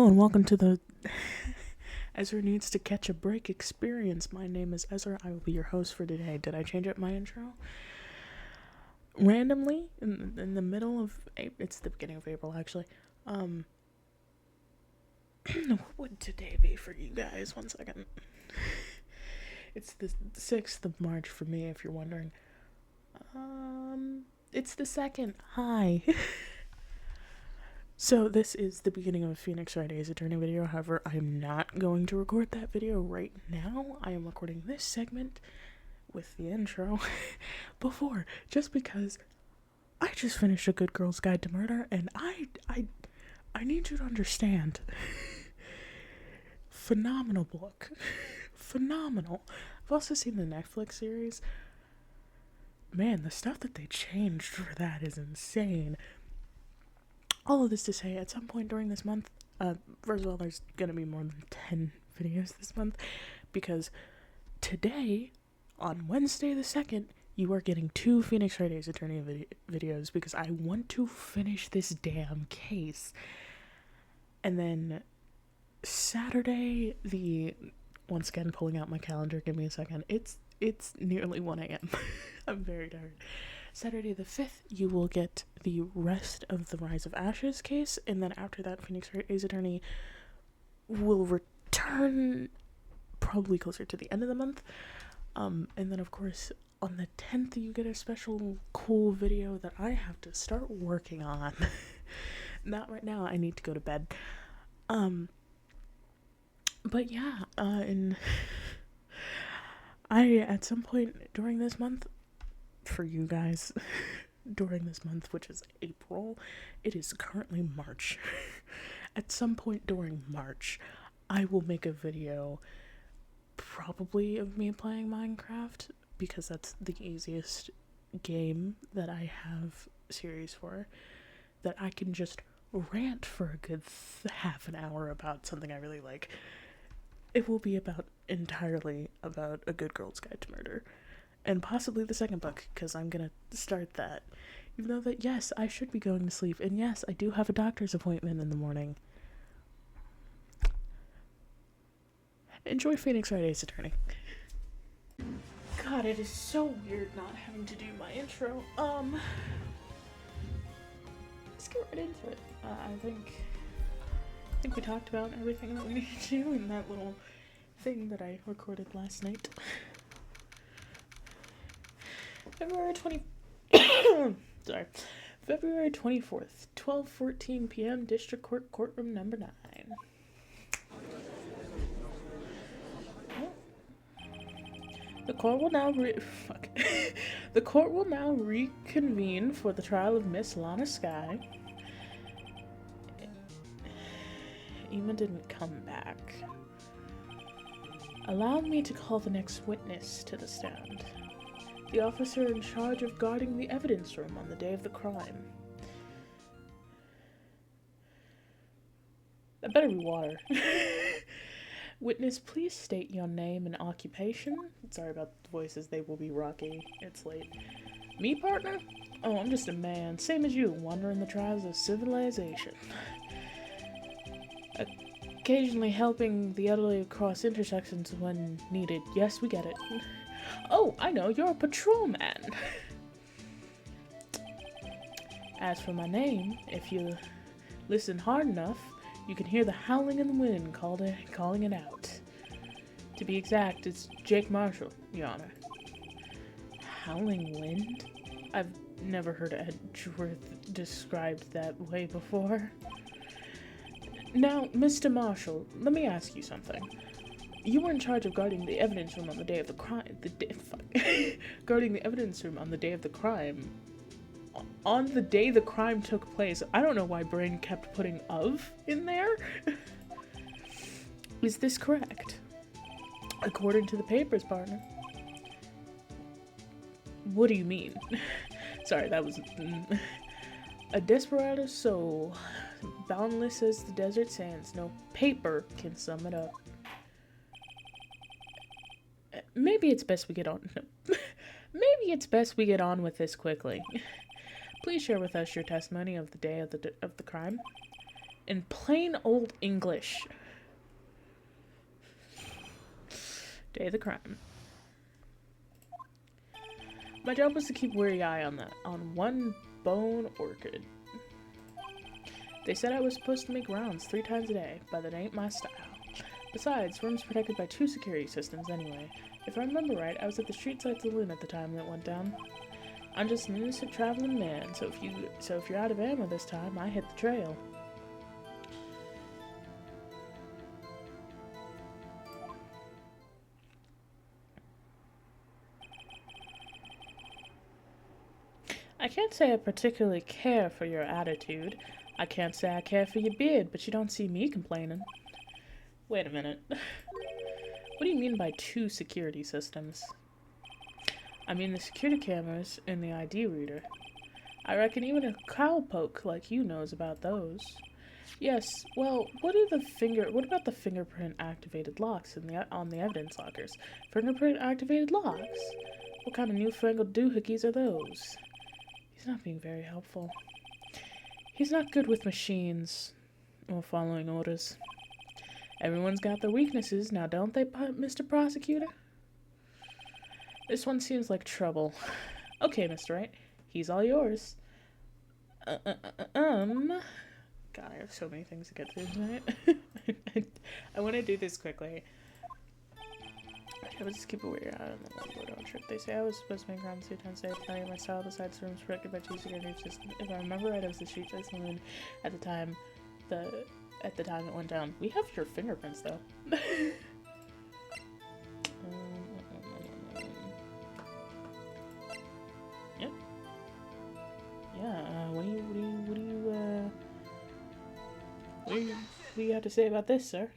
Hello and welcome to the Ezra Needs to Catch a Break experience. My name is Ezra. I will be your host for today. Did I change up my intro? Randomly, in the middle of April, it's the beginning of April actually. What would today be for you guys? 1 second. It's the 6th of March for me, if you're wondering. It's the 2nd. Hi. So this is the beginning of a Phoenix Wright Ace Attorney video. However, I am not going to record that video right now. I am recording this segment with the intro before, just because I just finished A Good Girl's Guide to Murder, and I need you to understand. Phenomenal book. Phenomenal. I've also seen the Netflix series. Man, the stuff that they changed for that is insane. All of this to say, at some point during this month, first of all, there's going to be more than 10 videos this month, because today, on Wednesday the 2nd, you are getting 2 Phoenix Wright Ace Attorney videos, because I want to finish this damn case. And then Saturday, once again, pulling out my calendar, give me a second, it's nearly 1 a.m. I'm very tired. Saturday the 5th, you will get the rest of the Rise of Ashes case, and then after that, Phoenix Wright Ace Attorney will return probably closer to the end of the month. And then, of course, on the 10th, you get a special cool video that I have to start working on. Not right now, I need to go to bed. But yeah, and at some point during this month, for you guys, during this month, which is April, it is currently March. At some point during March, I will make a video probably of me playing Minecraft, because that's the easiest game that I have series for, that I can just rant for a good half an hour about something I really like. It will be entirely about A Good Girl's Guide to Murder. And possibly the second book, because I'm gonna start that. Even though that, yes, I should be going to sleep, and yes, I do have a doctor's appointment in the morning. Enjoy Phoenix Wright Ace Attorney. God, it is so weird not having to do my intro. Let's get right into it. I think we talked about everything that we need to do in that little thing that I recorded last night. February 24th, 12:14 p.m., District Court, Courtroom Number 9. The court will now The court will now reconvene for the trial of Miss Lana Skye. Emma didn't come back. Allow me to call the next witness to the stand. The officer in charge of guarding the evidence room on the day of the crime. That better be water. Witness, please state your name and occupation. Sorry about the voices, they will be rocky. It's late. Me, partner? Oh, I'm just a man, same as you, wandering the tribes of civilization. Occasionally helping the elderly across intersections when needed. Yes, we get it. Oh, I know, you're a patrolman. As for my name, if you listen hard enough, you can hear the howling in the wind calling it out. To be exact, it's Jake Marshall, Your Honor. Howling wind? I've never heard Edgeworth described that way before. Now, Mr. Marshall, let me ask you something. You were in charge of guarding the evidence room on the day of the crime. Guarding the evidence room on the day of the crime. On the day the crime took place. I don't know why Brain kept putting of in there. Is this correct? According to the papers, partner. What do you mean? Sorry, that was... A desperado soul. Boundless as the desert sands. No paper can sum it up. Maybe it's best we get on. Maybe it's best we get on with this quickly. Please share with us your testimony of the day of the crime. in plain old English. Day of the crime. My job was to keep wary eye on one bone orchid. They said I was supposed to make rounds 3 times a day, but that ain't my style. Besides, room's protected by 2 security systems anyway. If I remember right, I was at the street side saloon at the time that went down. I'm just an innocent traveling man, so if you're out of ammo this time, I hit the trail. I can't say I particularly care for your attitude. I can't say I care for your beard, but you don't see me complaining. Wait a minute. What do you mean by 2 security systems? I mean the security cameras and the ID reader. I reckon even a cowpoke like you knows about those. Yes, well, what about the fingerprint activated locks on the evidence lockers? Fingerprint activated locks? What kind of newfangled doohickeys are those? He's not being very helpful. He's not good with machines or following orders. Everyone's got their weaknesses, now don't they, Mr. Prosecutor? This one seems like trouble. Okay, Mr. Wright, he's all yours. God, I have so many things to get through tonight. I want to do this quickly. I would just keep a weird eye on the road trip. They say I was supposed to make rounds 2 times a day. Plenty of my style besides rooms protected by 2 security systems. If I remember right, I was the street side saloon at the time it went down. We have your fingerprints though. Yep. Yeah. What do you have to say about this, sir?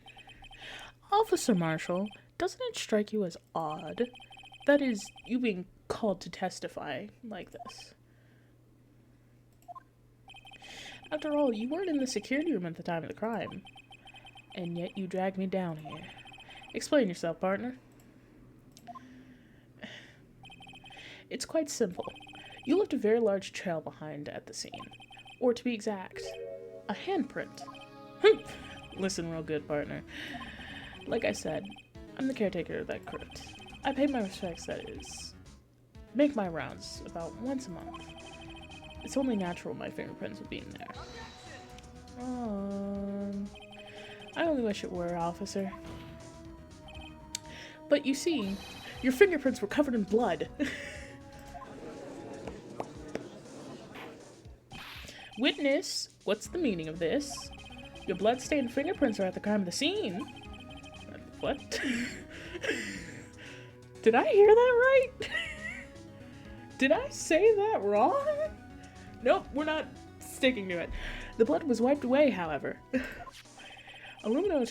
Officer Marshall, doesn't it strike you as odd? That is, you being called to testify like this. After all, you weren't in the security room at the time of the crime. And yet you dragged me down here. Explain yourself, partner. It's quite simple. You left a very large trail behind at the scene. Or to be exact, a handprint. Listen real good, partner. Like I said, I'm the caretaker of that crypt. I pay my respects, that is. Make my rounds about once a month. It's only natural my fingerprints would be in there. I only wish it were, officer. But you see, your fingerprints were covered in blood. Witness, what's the meaning of this? Your blood-stained fingerprints are at the crime of the scene. What? Did I hear that right? Did I say that wrong? Nope, we're not sticking to it. The blood was wiped away, however. Illumino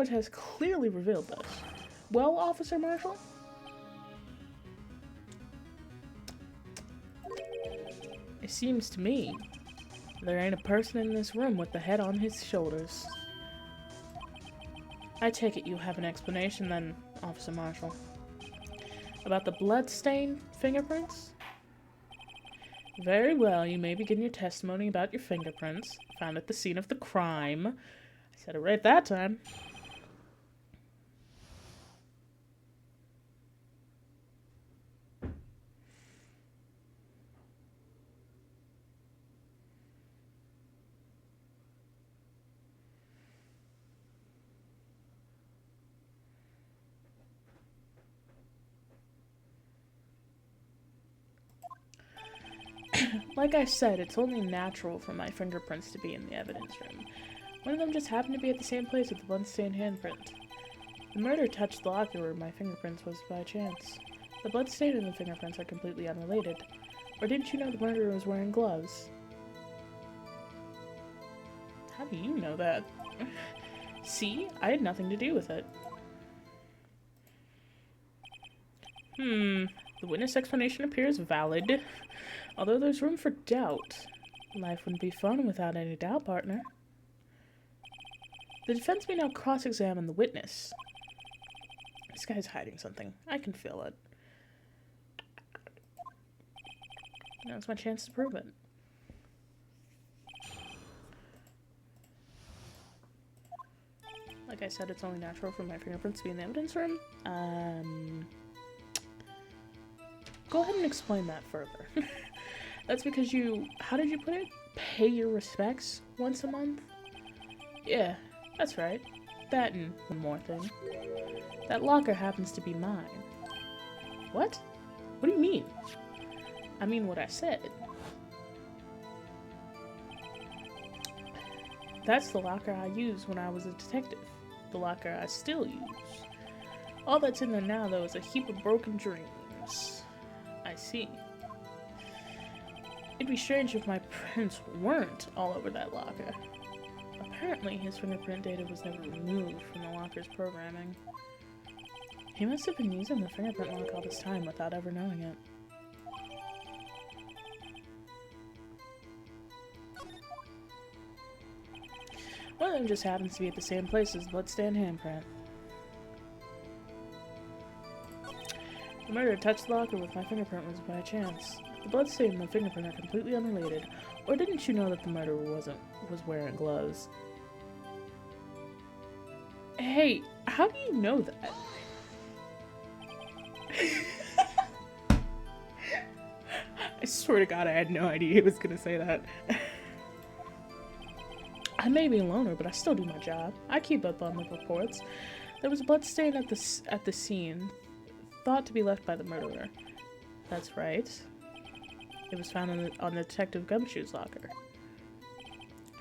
has clearly revealed this. Well, Officer Marshall? It seems to me there ain't a person in this room with the head on his shoulders. I take it you have an explanation then, Officer Marshall. About the blood-stained fingerprints? Very well, you may begin your testimony about your fingerprints, found at the scene of the crime. I said it right that time. Like I said, it's only natural for my fingerprints to be in the evidence room. One of them just happened to be at the same place with the blood-stained handprint. The murder touched the locker where my fingerprints was by chance. The bloodstain and the fingerprints are completely unrelated. Or didn't you know the murderer was wearing gloves? How do you know that? See? I had nothing to do with it. The witness explanation appears valid. Although there's room for doubt. Life wouldn't be fun without any doubt, partner. The defense may now cross-examine the witness. This guy's hiding something. I can feel it. Now's my chance to prove it. Like I said, it's only natural for my fingerprints to be in the evidence room. Go ahead and explain that further. That's because you, how did you put it? Pay your respects once a month? Yeah, that's right. That and one more thing. That locker happens to be mine. What? What do you mean? I mean what I said. That's the locker I used when I was a detective. The locker I still use. All that's in there now, though, is a heap of broken dreams. I see. It'd be strange if my prints weren't all over that locker. Apparently, his fingerprint data was never removed from the locker's programming. He must have been using the fingerprint lock all this time without ever knowing it. One of them just happens to be at the same place as the bloodstained handprint. The murderer touched the locker with my fingerprint was by chance. The bloodstain and the fingerprint are completely unrelated. Or didn't you know that the murderer was wearing gloves? Hey, how do you know that? I swear to God, I had no idea he was gonna say that. I may be a loner, but I still do my job. I keep up on the reports. There was a bloodstain at the scene, thought to be left by the murderer. That's right. It was found on the Detective Gumshoe's locker.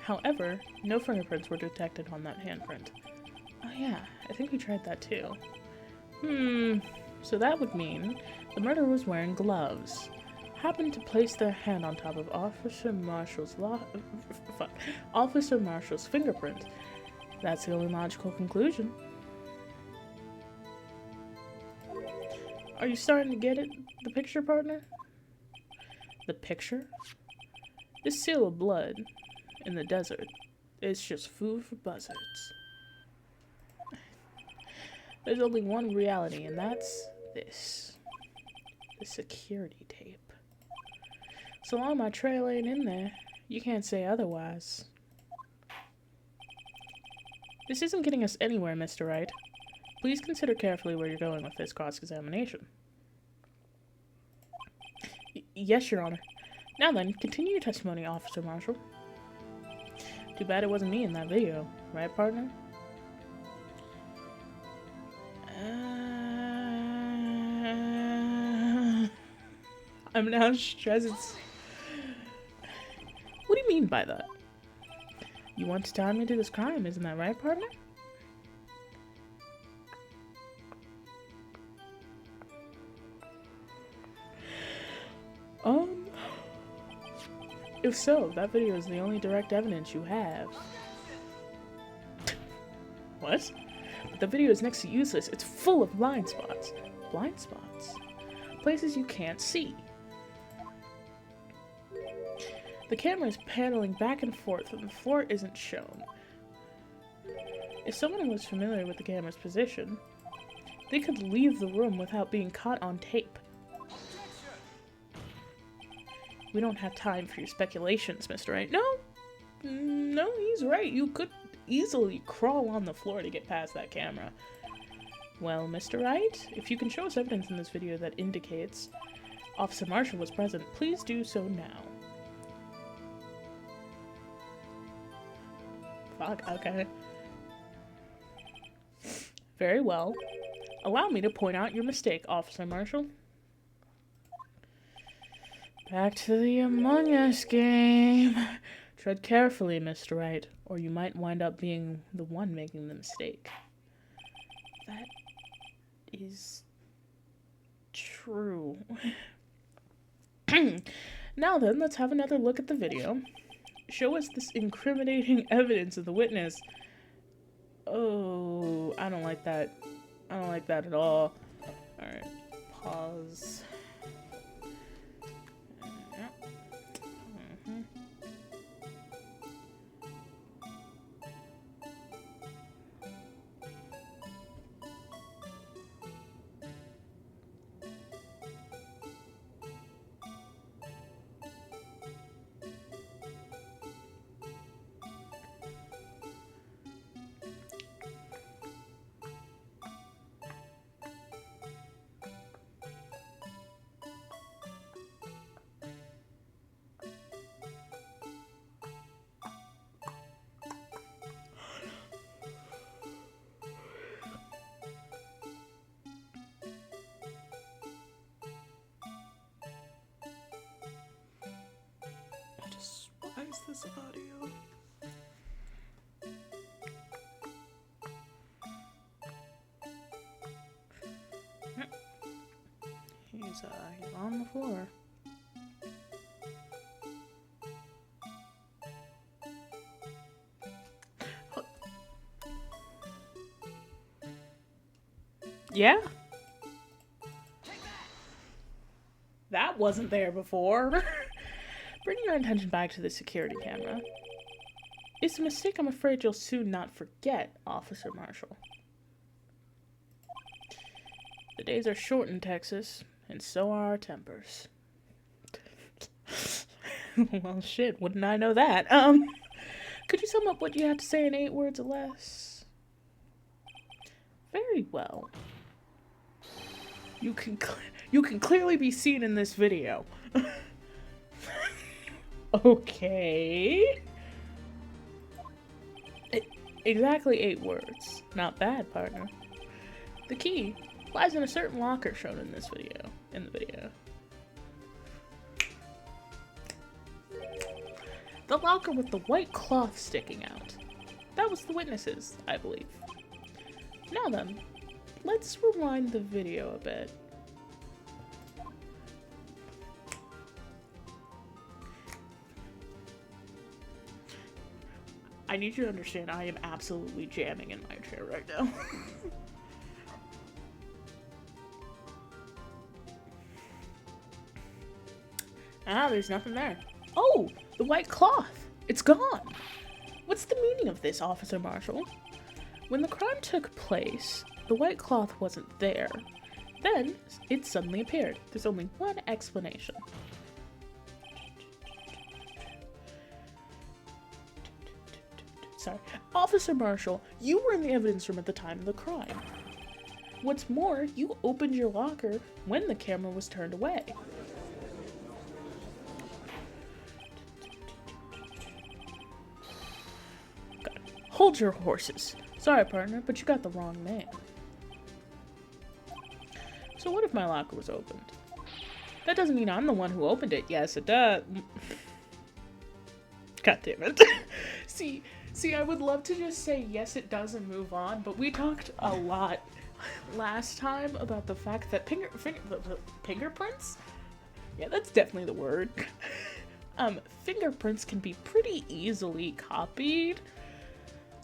However, no fingerprints were detected on that handprint. Oh yeah, I think we tried that too. So that would mean the murderer was wearing gloves. Happened to place their hand on top of Officer Marshall's fingerprint. That's the only logical conclusion. Are you starting to get it? The picture, partner? The picture? This seal of blood in the desert is just food for buzzards. There's only one reality, and that's this. The security tape. So long my trail ain't in there, you can't say otherwise. This isn't getting us anywhere, Mr. Wright. Please consider carefully where you're going with this cross-examination. Yes, Your Honor. Now then, continue your testimony, Officer Marshall. Too bad it wasn't me in that video, right, partner? I'm now stressed. What do you mean by that? You want to tie me to this crime, isn't that right, partner? If so, that video is the only direct evidence you have. What? But the video is next to useless. It's full of blind spots. Blind spots? Places you can't see. The camera is paneling back and forth and the floor isn't shown. If someone was familiar with the camera's position, they could leave the room without being caught on tape. We don't have time for your speculations, Mr. Wright. No, he's right. You could easily crawl on the floor to get past that camera. Well, Mr. Wright, if you can show us evidence in this video that indicates Officer Marshall was present, please do so now. Fuck, okay. Very well. Allow me to point out your mistake, Officer Marshall. Back to the Among Us game. Tread carefully, Mr. Wright, or you might wind up being the one making the mistake. That is true. Now then, let's have another look at the video. Show us this incriminating evidence of the witness. Oh, I don't like that. I don't like that at all. Alright, pause. this audio? He's on the floor. Yeah. That wasn't there before. Bring your attention back to the security camera. It's a mistake I'm afraid you'll soon not forget, Officer Marshall. The days are short in Texas, and so are our tempers. Well, shit, wouldn't I know that? Could you sum up what you have to say in 8 words or less? Very well. You can clearly be seen in this video. Okay. Exactly 8 words. Not bad, partner. The key lies in a certain locker shown in this video. In the video. The locker with the white cloth sticking out. That was the witnesses, I believe. Now then, let's rewind the video a bit. I need you to understand I am absolutely jamming in my chair right now. There's nothing there. Oh, the white cloth. It's gone. What's the meaning of this, Officer Marshall? When the crime took place, the white cloth wasn't there. Then, it suddenly appeared. There's only one explanation. Sorry. Officer Marshall, you were in the evidence room at the time of the crime. What's more, you opened your locker when the camera was turned away. God. Hold your horses. Sorry, partner, but you got the wrong man. So what if my locker was opened? That doesn't mean I'm the one who opened it. Yes, it does. God damn it. See, I would love to just say yes it does and move on, but we talked a lot last time about the fact that fingerprints? Yeah, that's definitely the word. Fingerprints can be pretty easily copied.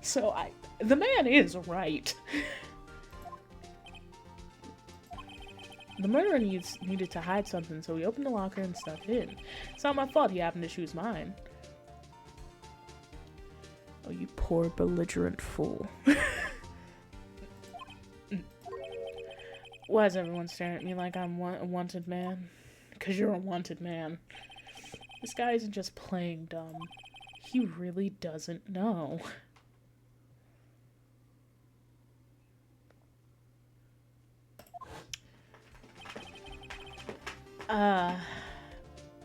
So the man is right. The murderer needed to hide something, so he opened the locker and stuck it in. It's not my fault he happened to choose mine. Oh, you poor belligerent fool. Why is everyone staring at me like I'm a wanted man? Because you're a wanted man. This guy isn't just playing dumb. He really doesn't know.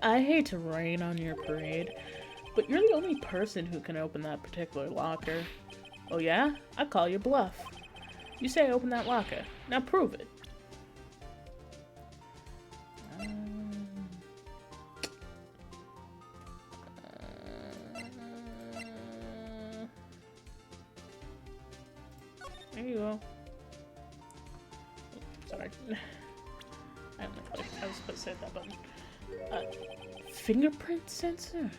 I hate to rain on your parade, but you're the only person who can open that particular locker. Oh yeah? I call your bluff. You say open that locker. Now prove it. There you go. Oh, sorry. I was supposed to hit that button. Fingerprint sensor?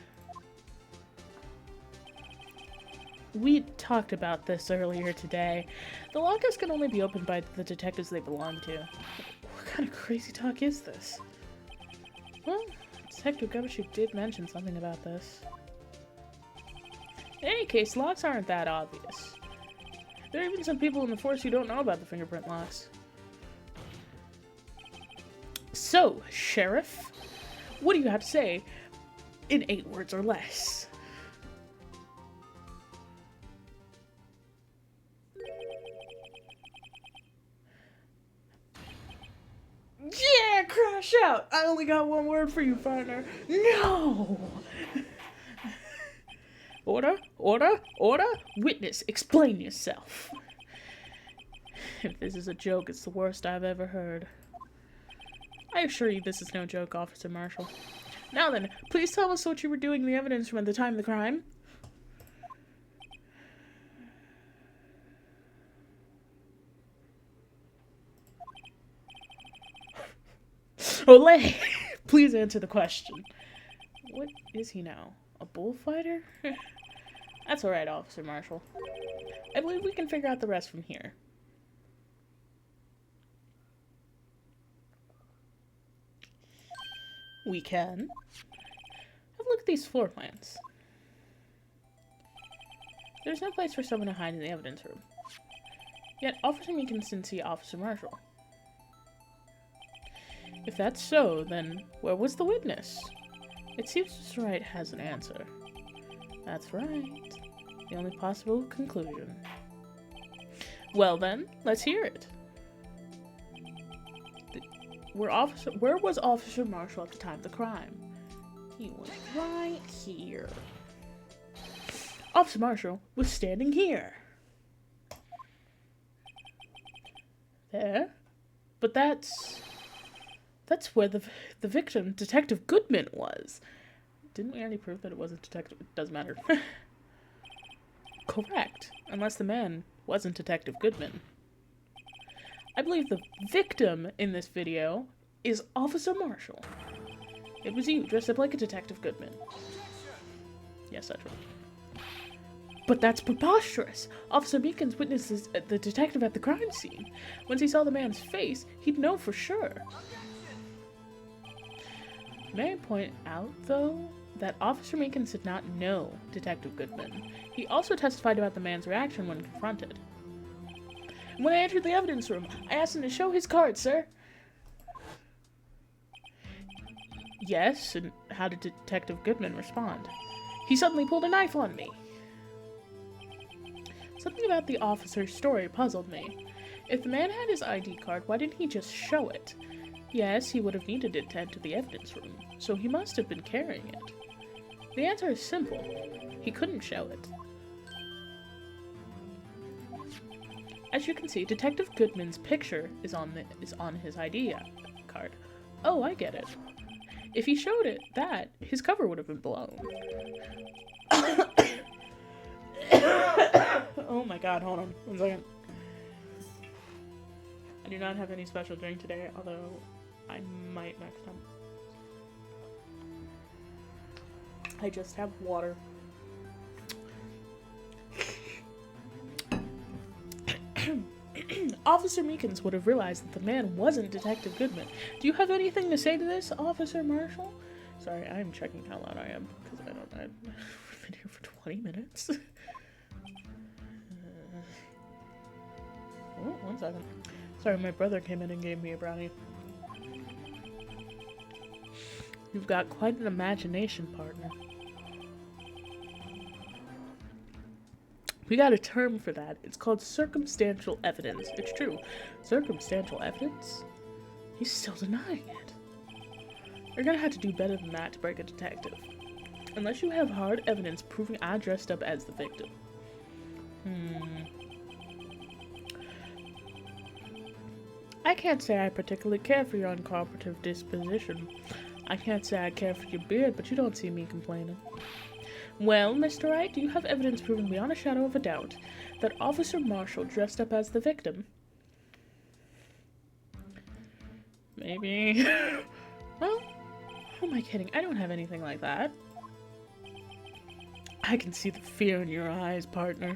We talked about this earlier today. The lockers can only be opened by the detectives they belong to. What kind of crazy talk is this? Well, Detective Gumshoe did mention something about this. In any case, locks aren't that obvious. There are even some people in the force who don't know about the fingerprint locks. So, Sheriff, what do you have to say in 8 words or less? Yeah, crash out! I only got 1 word for you, partner. No! Order, order, order! Witness, explain yourself. If this is a joke, it's the worst I've ever heard. I assure you this is no joke, Officer Marshall. Now then, please tell us what you were doing in the evidence room at the time of the crime. Olay! Please answer the question. What is he now? A bullfighter? That's alright, Officer Marshall. I believe we can figure out the rest from here. We can. Have a look at these floor plans. There's no place for someone to hide in the evidence room. Yet, Officer Meekins didn't see Officer Marshall. If that's so, then where was the witness? It seems Mr. Wright has an answer. That's right. The only possible conclusion. Well then, let's hear it. Where was Officer Marshall at the time of the crime? He was right here. Officer Marshall was standing here. There? But that's where the victim, Detective Goodman, was. Didn't we already prove that it wasn't Detective? It doesn't matter. Correct. Unless the man wasn't Detective Goodman. I believe the victim in this video is Officer Marshall. It was you, dressed up like a Detective Goodman. Yes, that's right. But that's preposterous. Officer Meekins witnesses the detective at the crime scene. Once he saw the man's face, he'd know for sure. May I point out, though, that Officer Meekins did not know Detective Goodman. He also testified about the man's reaction when confronted. When I entered the evidence room, I asked him to show his card, sir. Yes, and how did Detective Goodman respond? He suddenly pulled a knife on me. Something about the officer's story puzzled me. If the man had his ID card, why didn't he just show it? Yes, he would have needed it to enter the evidence room, so he must have been carrying it. The answer is simple. He couldn't show it. As you can see, Detective Goodman's picture is on his ID card. Oh, I get it. If he showed it his cover would have been blown. Oh my god, hold on 1 second. I do not have any special drink today, although I might next time. I just have water. Officer Meekins would have realized that the man wasn't Detective Goodman. Do you have anything to say to this, Officer Marshall? Sorry, I'm checking how loud I am, because I've been here for 20 minutes. Oh, 1 second. Sorry, my brother came in and gave me a brownie. You've got quite an imagination, partner. We got a term for that. It's called circumstantial evidence. It's true. Circumstantial evidence? He's still denying it. You're gonna have to do better than that to break a detective. Unless you have hard evidence proving I dressed up as the victim. I can't say I particularly care for your uncooperative disposition. I can't say I care for your beard, but you don't see me complaining. Well, Mr. Wright, do you have evidence proving beyond a shadow of a doubt that Officer Marshall dressed up as the victim? Maybe. Well, who am I kidding? I don't have anything like that. I can see the fear in your eyes, partner.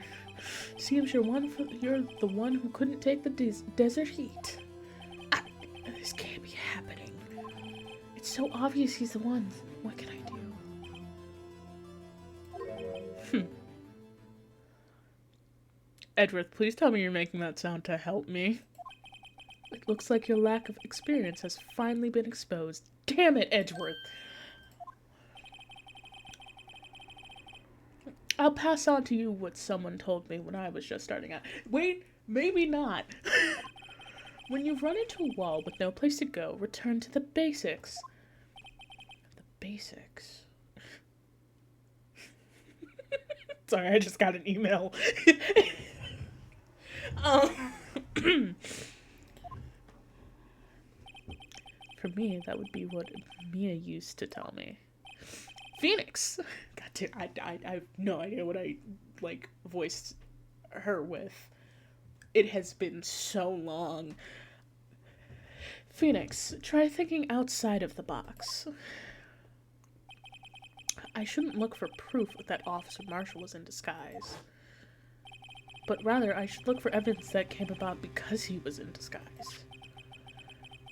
Seems you're the one who couldn't take the desert heat. This can't be happening. It's so obvious he's the one. What can I do? Edgeworth, please tell me you're making that sound to help me. It looks like your lack of experience has finally been exposed. Damn it, Edgeworth! I'll pass on to you what someone told me when I was just starting out. Wait, maybe not. When you run into a wall with no place to go, return to the basics. The basics. Sorry, I just got an email. For me, that would be what Mia used to tell me. Phoenix. God damn, I have no idea what I, like, voiced her with. It has been so long. Phoenix, try thinking outside of the box. I shouldn't look for proof that Officer Marshall was in disguise, but rather I should look for evidence that came about because he was in disguise.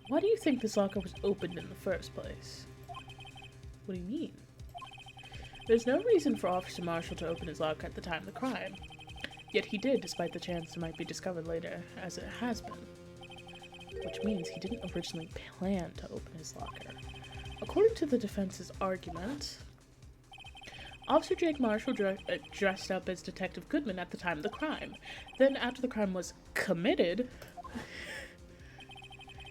Why do you think this locker was opened in the first place? What do you mean? There's no reason for Officer Marshall to open his locker at the time of the crime. Yet he did, despite the chance it might be discovered later, as it has been. Which means he didn't originally plan to open his locker. According to the defense's argument, Officer Jake Marshall dressed up as Detective Goodman at the time of the crime. Then, after the crime was committed,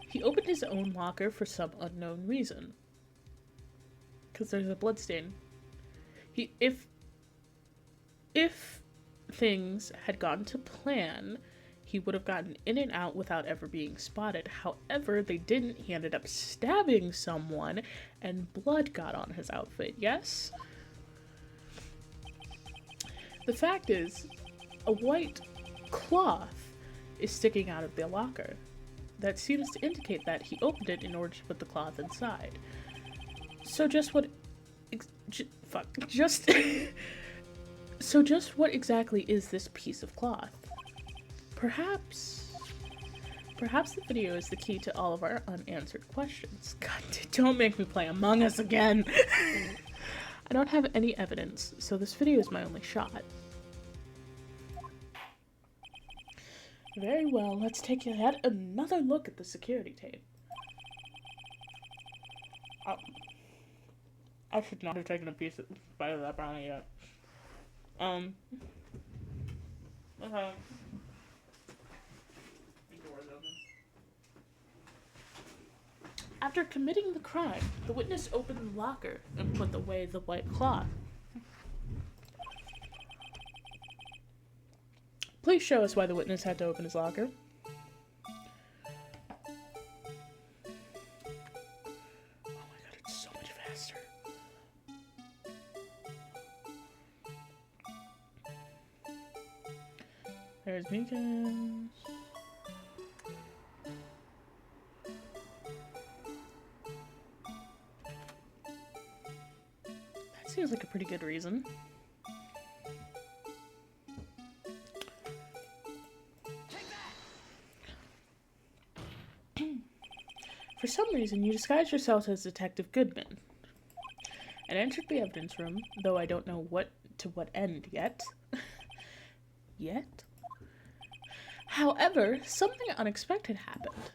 he opened his own locker for some unknown reason. Because there's a bloodstain. If things had gone to plan, he would have gotten in and out without ever being spotted. However, they didn't. He ended up stabbing someone, and blood got on his outfit, yes? The fact is, a white cloth is sticking out of the locker. That seems to indicate that he opened it in order to put the cloth inside. So just what what exactly is this piece of cloth? Perhaps the video is the key to all of our unanswered questions. God, don't make me play Among Us again. I don't have any evidence, so this video is my only shot. Very well, let's take yet another look at the security tape. I should not have taken a bite of that brownie yet. Okay. After committing the crime, the witness opened the locker and put away the white cloth. Please show us why the witness had to open his locker. Oh my god, it's so much faster. There's Meekins. That seems like a pretty good reason. For some reason, you disguised yourself as Detective Goodman and entered the evidence room, though I don't know to what end yet. Yet? However, something unexpected happened.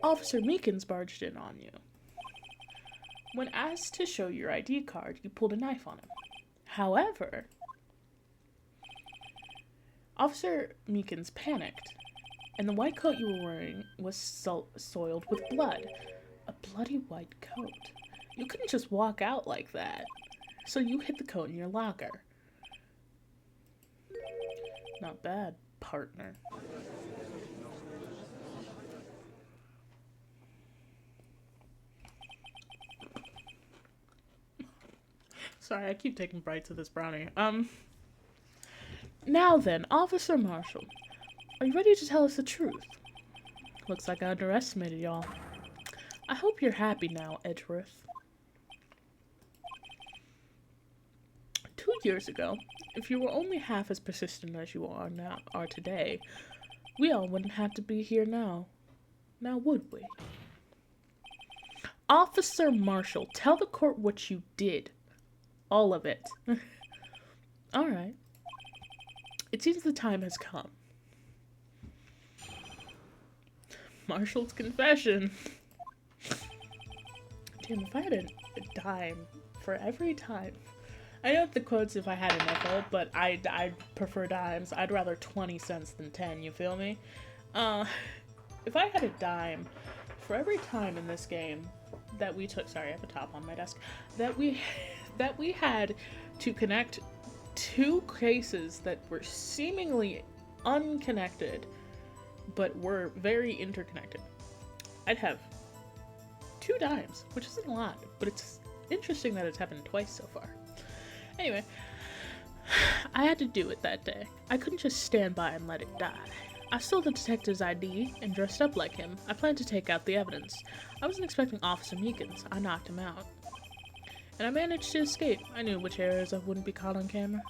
Officer Meekins barged in on you. When asked to show your ID card, you pulled a knife on him. However, Officer Meekins panicked, and the white coat you were wearing was soiled with blood. A bloody white coat. You couldn't just walk out like that. So you hid the coat in your locker. Not bad, partner. Sorry, I keep taking bites of this brownie. Now then, Officer Marshall. Are you ready to tell us the truth? Looks like I underestimated y'all. I hope you're happy now, Edgeworth. 2 years ago, if you were only half as persistent as you are today, we all wouldn't have to be here now. Now would we? Officer Marshall, tell the court what you did. All of it. Alright. It seems the time has come. Marshall's confession. Damn, if I had a dime for every time. I know the quotes if I had a nickel, but I'd prefer dimes. I'd rather 20 cents than 10, you feel me? If I had a dime for every time in this game that we took, sorry, I have a top on my desk, that we had to connect two cases that were seemingly unconnected, but were very interconnected, I'd have 2 dimes, which isn't a lot, but it's Interesting that it's happened twice so far. Anyway, I had to do it that day. I couldn't just stand by and let it die. I stole the detective's ID and dressed up like him. I planned to take out the evidence. I wasn't expecting Officer Meekins. I knocked him out. And I managed to escape. I knew which areas I wouldn't be caught on camera.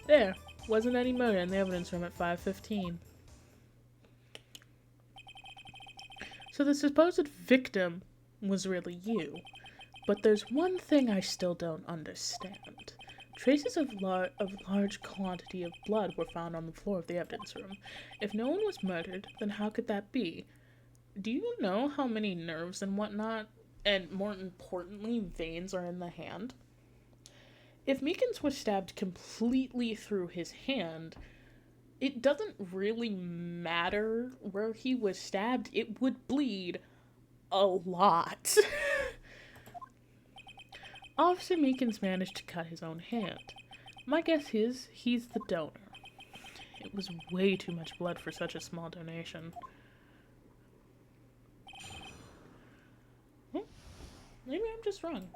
There wasn't any murder in the evidence room at 5:15. So the supposed victim was really you. But there's one thing I still don't understand. Traces of large quantity of blood were found on the floor of the evidence room. If no one was murdered, then how could that be? Do you know how many nerves and whatnot, and more importantly, veins are in the hand? If Meekins was stabbed completely through his hand, it doesn't really matter where he was stabbed. It would bleed a lot. Officer Meekins managed to cut his own hand. My guess is he's the donor. It was way too much blood for such a small donation. Maybe I'm just wrong.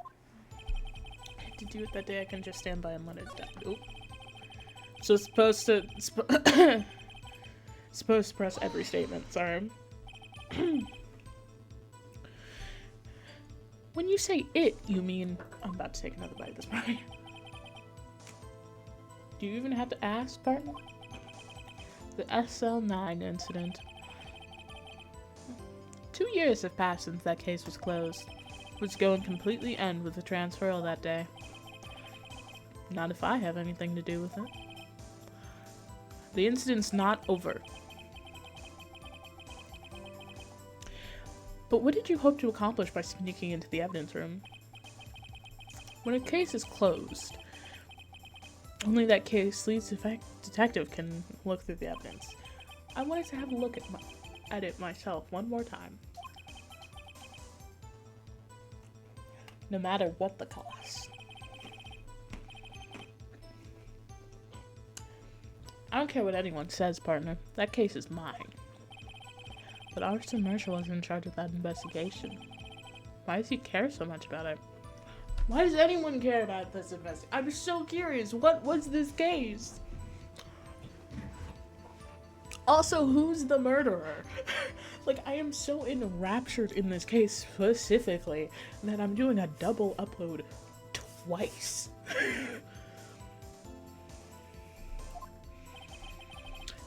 To do it that day, I can just stand by and let it die. Oop. So supposed to press every statement. Sorry. When you say it, you mean I'm about to take another bite of this pie. Do you even have to ask, partner? The SL9 incident. 2 years have passed since that case was closed. It was going to completely end with the transferal that day. Not if I have anything to do with it. The incident's not over. But what did you hope to accomplish by sneaking into the evidence room? When a case is closed, only that case lead's detective can look through the evidence. I wanted to have a look at it myself one more time. No matter what the cost. I don't care what anyone says, partner. That case is mine. But Officer Marshall was in charge of that investigation. Why does he care so much about it? Why does anyone care about this investigation? I'm so curious. What was this case? Also, who's the murderer? Like, I am so enraptured in this case specifically that I'm doing a double upload twice.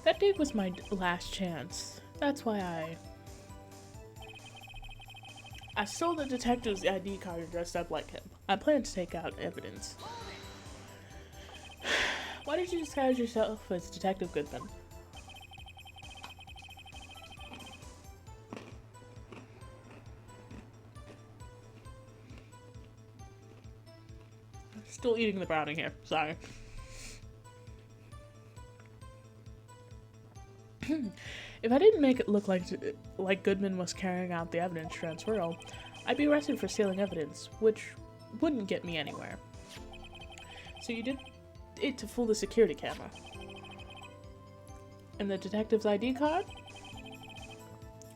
That day was my last chance. That's why I stole the detective's ID card and dressed up like him. I planned to take out evidence. Why did you disguise yourself as Detective Goodman? Still eating the brownie here. Sorry. If I didn't make it look like Goodman was carrying out the evidence transferal, I'd be arrested for stealing evidence, which wouldn't get me anywhere. So you did it to fool the security camera. And the detective's ID card?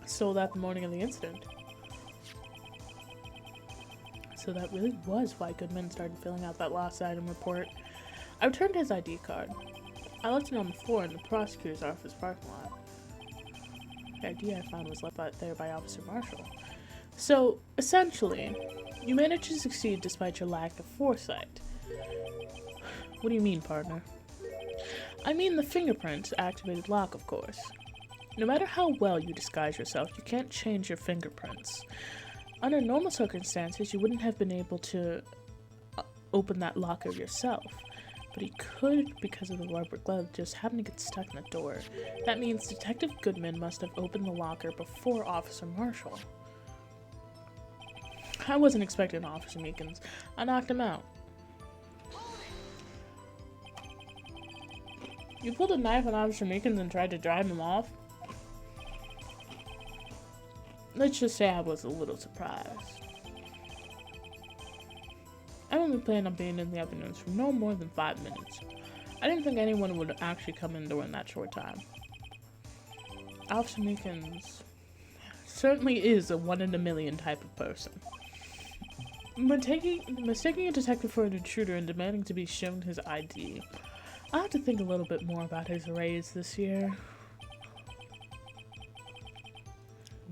Stole that the morning of the incident. So that really was why Goodman started filling out that lost item report. I returned his ID card. I left it on the floor in the prosecutor's office parking lot. The ID I found was left there by Officer Marshall. So, essentially, you managed to succeed despite your lack of foresight. What do you mean, partner? I mean the fingerprint-activated lock, of course. No matter how well you disguise yourself, you can't change your fingerprints. Under normal circumstances, you wouldn't have been able to open that locker yourself. But he could because of the rubber glove just happened to get stuck in the door. That means Detective Goodman must have opened the locker before Officer Marshall. I wasn't expecting Officer Meekins. I knocked him out. You pulled a knife on Officer Meekins and tried to drive him off? Let's just say I was a little surprised. I only planned on being in the evidence for no more than 5 minutes. I didn't think anyone would actually come in during that short time. Officer Meekins certainly is a 1 in a million type of person. Mistaking a detective for an intruder and demanding to be shown his ID. I'll have to think a little bit more about his raise this year.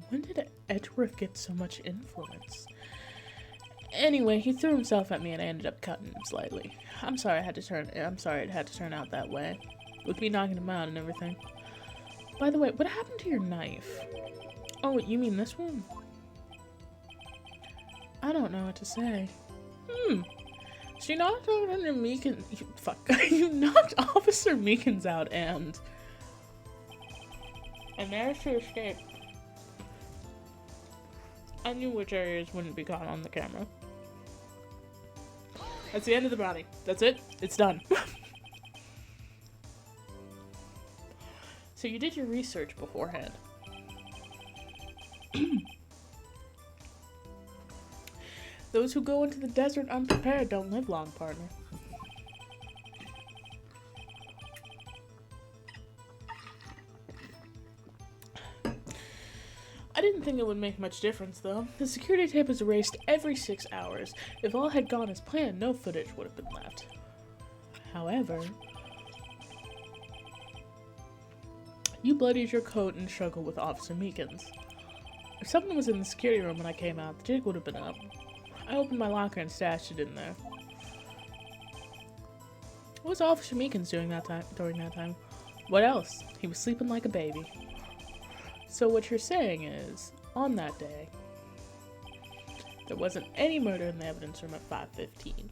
When did Edgeworth get so much influence? Anyway, he threw himself at me and I ended up cutting him slightly. I'm sorry it had to turn out that way. With me knocking him out and everything. By the way, what happened to your knife? Oh, you mean this one? I don't know what to say. So you knocked Officer Meekins. You knocked Officer Meekins out and managed to escape. I knew which areas wouldn't be caught on the camera. That's the end of the brownie. That's it. It's done. So you did your research beforehand. Those who go into the desert unprepared don't live long, partner. I didn't think it would make much difference, though. The security tape is erased every 6 hours. If all had gone as planned, no footage would have been left. However, you bloodied your coat and struggled with Officer Meekins. If someone was in the security room when I came out, the jig would have been up. I opened my locker and stashed it in there. What was Officer Meekins doing during that time? What else? He was sleeping like a baby. So what you're saying is, on that day, there wasn't any murder in the evidence room at 5:15.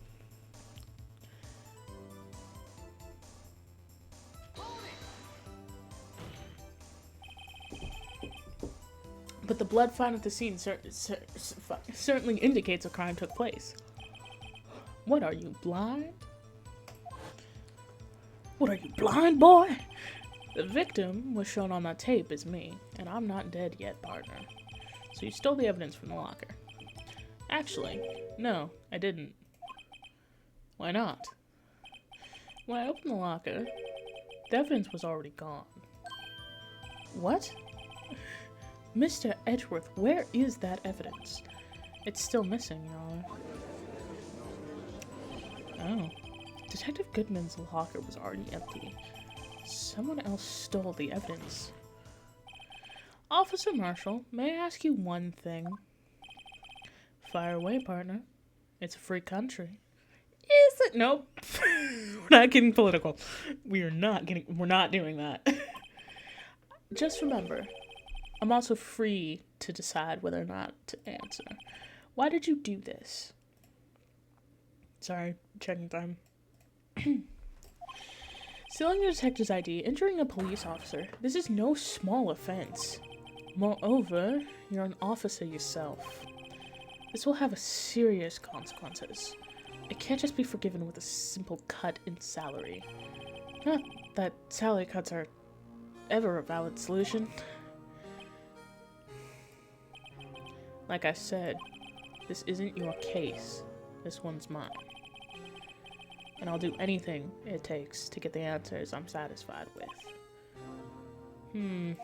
But the blood found at the scene certainly indicates a crime took place. What, are you blind? What, are you blind, boy? The victim was shown on that tape as me, and I'm not dead yet, partner. So you stole the evidence from the locker. Actually, no, I didn't. Why not? When I opened the locker, the evidence was already gone. What? Mr. Edgeworth, where is that evidence? It's still missing, Your Honor. Oh. Detective Goodman's locker was already empty. Someone else stole the evidence. Officer Marshall, may I ask you one thing? Fire away, partner. It's a free country. Is it? Nope. We're not getting political. We're not doing that. Just remember, I'm also free to decide whether or not to answer. Why did you do this? Sorry, checking time. Stealing a detective's ID, injuring a police officer, this is no small offense. Moreover, you're an officer yourself. This will have serious consequences. It can't just be forgiven with a simple cut in salary. Not that salary cuts are ever a valid solution. Like I said, this isn't your case. This one's mine. And I'll do anything it takes to get the answers I'm satisfied with. The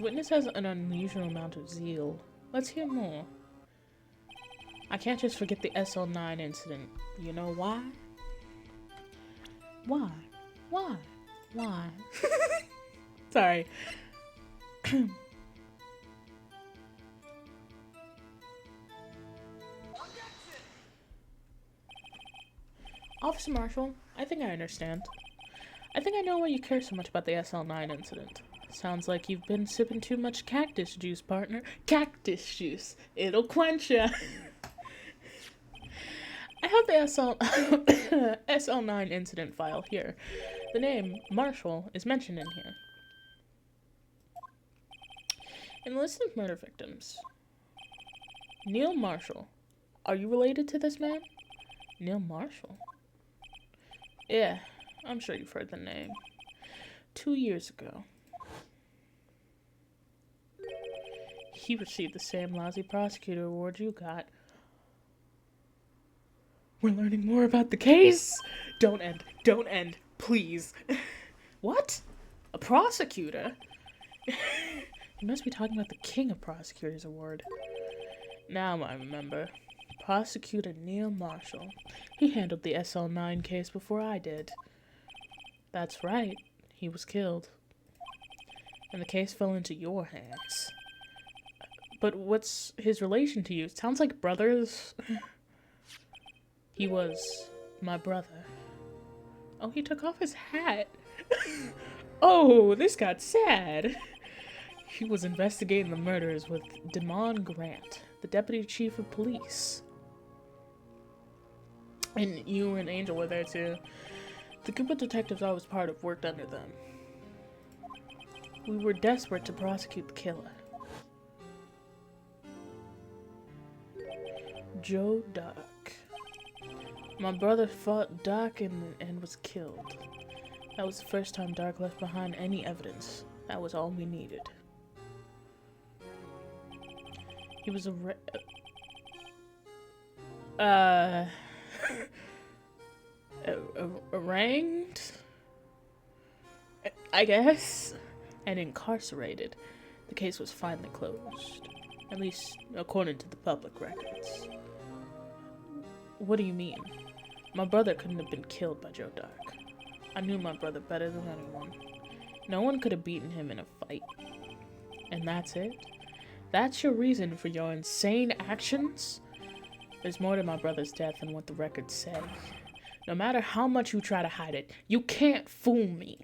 witness has an unusual amount of zeal. Let's hear more. I can't just forget the SL9 incident. You know why? Why? Why? Why? Sorry. Officer Marshall, I think I understand. I think I know why you care so much about the SL9 incident. Sounds like you've been sipping too much cactus juice, partner. Cactus juice. It'll quench ya. I have the SL9 incident file here. The name, Marshall, is mentioned in here. In the list of murder victims, Neil Marshall. Are you related to this man? Neil Marshall? Yeah, I'm sure you've heard the name. 2 years ago, he received the same lousy prosecutor award you got. We're learning more about the case? Don't end, please. What? A prosecutor? You must be talking about the King of Prosecutors award. Now I remember. Prosecutor Neil Marshall. He handled the SL9 case before I did. That's right. He was killed. And the case fell into your hands. But what's his relation to you? It sounds like brothers. He was my brother. Oh, he took off his hat. Oh, this got sad. He was investigating the murders with Damon Grant, the deputy chief of police. And you and Angel were there too. The group of detectives I was part of worked under them. We were desperate to prosecute the killer. Joe Dark. My brother fought Dark and was killed. That was the first time Dark left behind any evidence. That was all we needed. He was arraigned, I guess, and incarcerated. The case was finally closed, at least according to the public records. What do you mean? My brother couldn't have been killed by Joe Dark. I knew my brother better than anyone. No one could have beaten him in a fight. And that's it? That's your reason for your insane actions? There's more to my brother's death than what the records say. No matter how much you try to hide it, you can't fool me.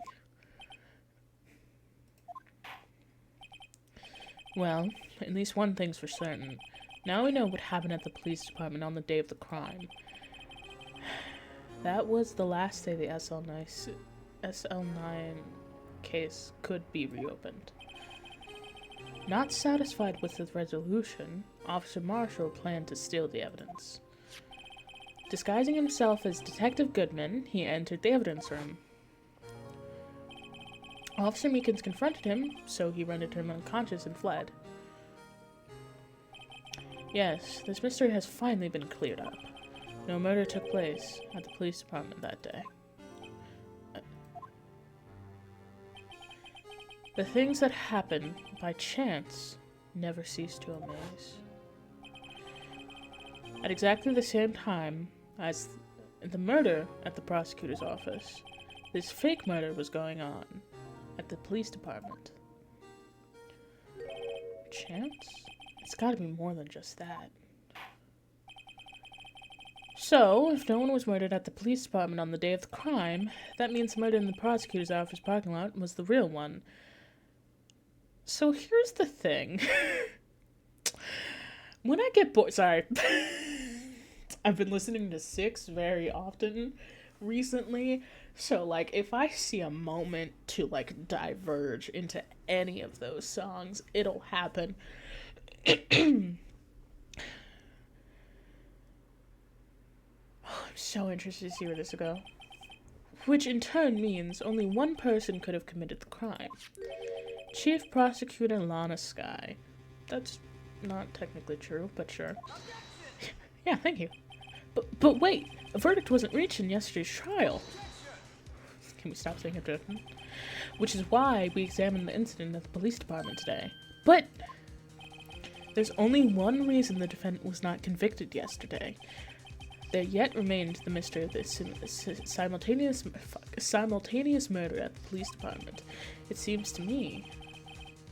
Well, at least one thing's for certain. Now we know what happened at the police department on the day of the crime. That was the last day the SL9 case could be reopened. Not satisfied with the resolution, Officer Marshall planned to steal the evidence. Disguising himself as Detective Goodman, he entered the evidence room. Officer Meekins confronted him, so he rendered him unconscious and fled. Yes, this mystery has finally been cleared up. No murder took place at the police department that day. The things that happen by chance never cease to amaze. At exactly the same time as the murder at the prosecutor's office, this fake murder was going on at the police department. Chance? It's gotta be more than just that. So, if no one was murdered at the police department on the day of the crime, that means the murder in the prosecutor's office parking lot was the real one. So here's the thing. When I get bored, sorry. I've been listening to Six very often recently. So, like, if I see a moment to, like, diverge into any of those songs, it'll happen. I'm so interested to see where this will go. Which in turn means only one person could have committed the crime. Chief Prosecutor Lana Skye. That's not technically true, but sure. Yeah, thank you. But wait, a verdict wasn't reached in yesterday's trial. Can we stop saying objection? Which is why we examined the incident at the police department today. But there's only one reason the defendant was not convicted yesterday. There yet remained the mystery of this simultaneous murder at the police department. It seems to me,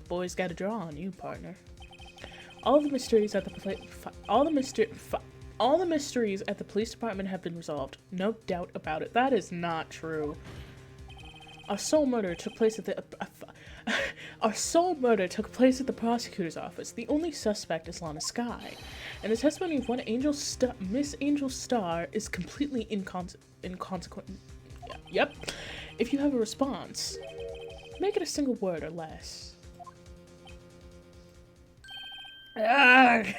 boys got a draw on you, partner. All the mysteries at the police department have been resolved. No doubt about it. That is not true. Our sole murder took place at the prosecutor's office. The only suspect is Lana Skye, and the testimony of Miss Angel Starr is completely inconsequent. Yep. If you have a response, make it a single word or less. I